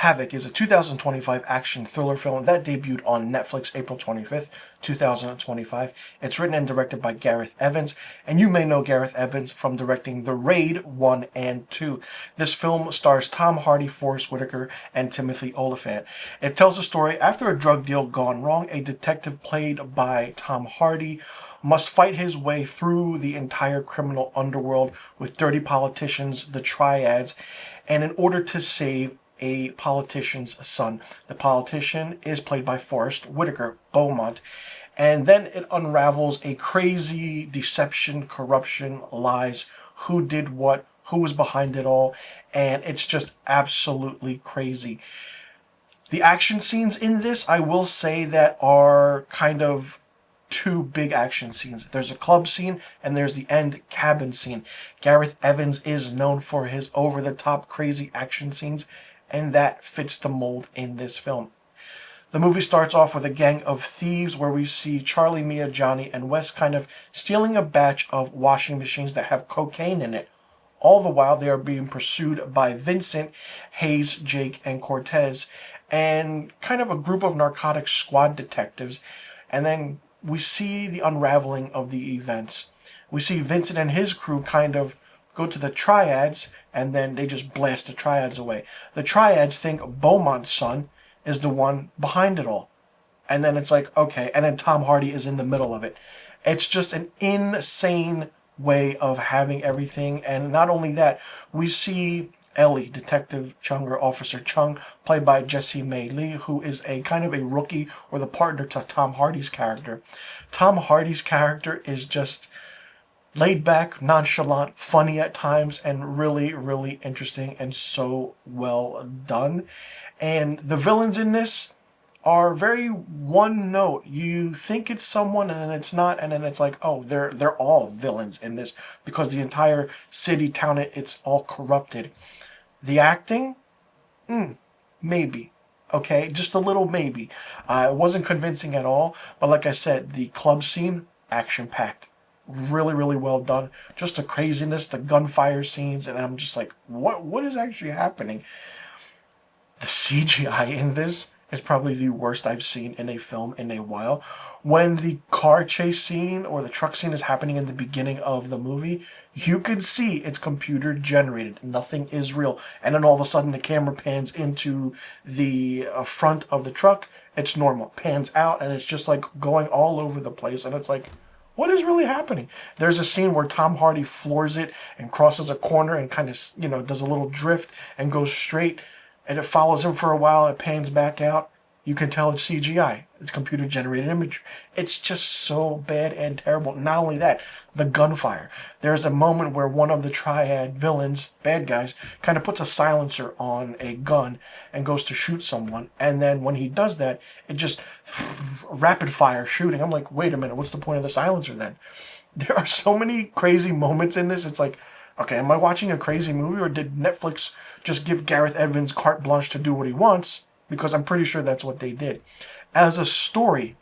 Havoc is a 2025 action thriller film that debuted on Netflix April 25th, 2025. It's written and directed by Gareth Evans, and you may know Gareth Evans from directing The Raid 1 and 2. This film stars Tom Hardy, Forest Whitaker, and Timothy Olyphant. It tells a story after a drug deal gone wrong. A detective played by Tom Hardy must fight his way through the entire criminal underworld with dirty politicians, the triads, and in order to save a politician's son. The politician is played by Forest Whitaker, Beaumont. And then it unravels a crazy deception, corruption, lies, who did what, who was behind it all, and it's just absolutely crazy. The action scenes in this, I will say, that are kind of two big action scenes. There's a club scene and there's the end cabin scene. Gareth Evans is known for his over-the-top crazy action scenes, and that fits the mold in this film. The movie starts off with a gang of thieves where we see Charlie, Mia, Johnny, and Wes kind of stealing a batch of washing machines that have cocaine in it. All the while, they are being pursued by Vincent, Hayes, Jake, and Cortez, and kind of a group of narcotics squad detectives. And then we see the unraveling of the events. We see Vincent and his crew kind of go to the triads, and then they just blast the triads away. The triads think Beaumont's son is the one behind it all. And then it's like, okay, and then Tom Hardy is in the middle of it. It's just an insane way of having everything. And not only that, we see Ellie, Detective Chung, or Officer Chung, played by Jessie May Lee, who is a kind of a rookie or the partner to Tom Hardy's character. Tom Hardy's character is just laid back, nonchalant, funny at times, and really, really interesting and so well done. And the villains in this are very one note. You think it's someone and then it's not, and then it's like, oh, they're all villains in this because the entire city, town, it's all corrupted. The acting? Maybe. Okay, just a little maybe. It wasn't convincing at all, but like I said, the club scene, action-packed. Really, really well done. Just the craziness, the gunfire scenes, and I'm just like, what is actually happening? The CGI in this is probably the worst I've seen in a film in a while. When the car chase scene or the truck scene is happening in the beginning of the movie, you can see it's computer generated. Nothing is real. And then all of a sudden the camera pans into the front of the truck. It's normal. Pans out and it's just like going all over the place. And it's like, what is really happening? There's a scene where Tom Hardy floors it and crosses a corner and kind of, does a little drift and goes straight. And it follows him for a while. It pans back out. You can tell it's CGI. It's computer-generated image. It's just so bad and terrible. Not only that, the gunfire. There's a moment where one of the triad villains, bad guys, kind of puts a silencer on a gun and goes to shoot someone. And then when he does that, it just rapid-fire shooting. I'm like, wait a minute, what's the point of the silencer then? There are so many crazy moments in this. It's like, okay, am I watching a crazy movie, or did Netflix just give Gareth Evans carte blanche to do what he wants? Because I'm pretty sure that's what they did. As a story,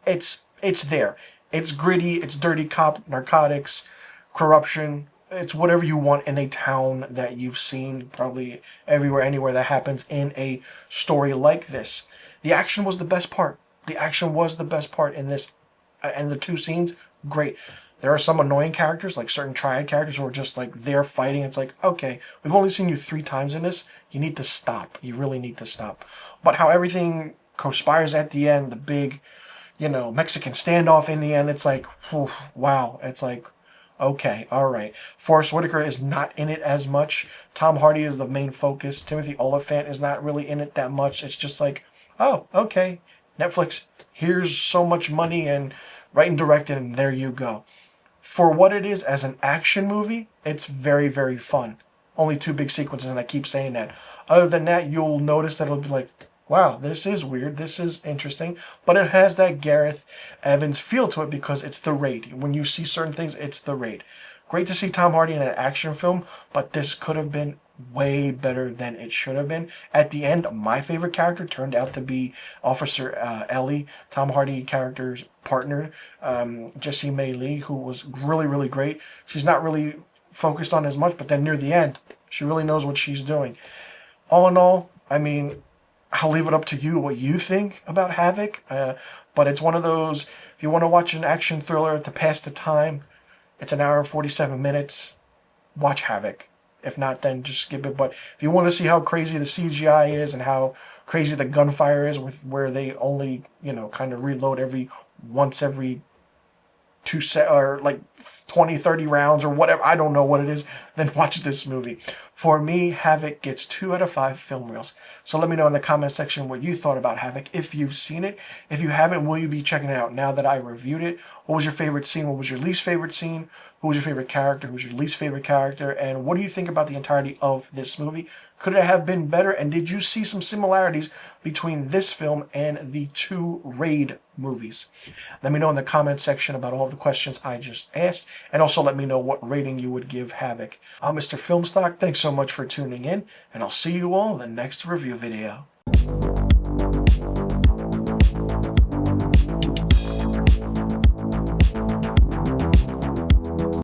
it's there. It's gritty, it's dirty cop, narcotics, corruption. It's whatever you want in a town that you've seen probably everywhere, anywhere that happens in a story like this. The action was the best part. The action was the best part in this. And the two scenes, great. There are some annoying characters, like certain triad characters who are just like there fighting. It's like, okay, we've only seen you 3 times in this. You need to stop. You really need to stop. But how everything conspires at the end, the big, Mexican standoff in the end, it's like, whew, wow. It's like, okay, all right. Forest Whitaker is not in it as much. Tom Hardy is the main focus. Timothy Olyphant is not really in it that much. It's just like, oh, okay, Netflix, here's so much money and write and direct it, and there you go. For what it is as an action movie, it's very, very fun. Only 2 big sequences, and I keep saying that. Other than that, you'll notice that it'll be like, wow, this is weird, this is interesting. But it has that Gareth Evans feel to it because it's The Raid. When you see certain things, it's The Raid. Great to see Tom Hardy in an action film, but this could have been way better than it should have been. At the end, my favorite character turned out to be Officer Ellie, Tom Hardy character's partner, Jessie May Lee, who was really, really great. She's not really focused on as much, but then near the end, she really knows what she's doing. All in all, I mean, I'll leave it up to you what you think about Havoc. But it's one of those, if you want to watch an action thriller to pass the time, it's an hour and 47 minutes. Watch Havoc. If not, then just skip it. But if you want to see how crazy the CGI is and how crazy the gunfire is, with where they only, kind of reload once every or like 20, 30 rounds or whatever, I don't know what it is, then watch this movie. For me, Havoc gets 2 out of 5 film reels. So let me know in the comment section what you thought about Havoc, if you've seen it. If you haven't, will you be checking it out now that I reviewed it? What was your favorite scene? What was your least favorite scene? Who was your favorite character? Who was your least favorite character? And what do you think about the entirety of this movie? Could it have been better? And did you see some similarities between this film and the 2 Raid movies? Let me know in the comment section about all the questions I just asked. And also let me know what rating you would give Havoc. I'm Mr. Filmstock. Thanks so much for tuning in. And I'll see you all in the next review video.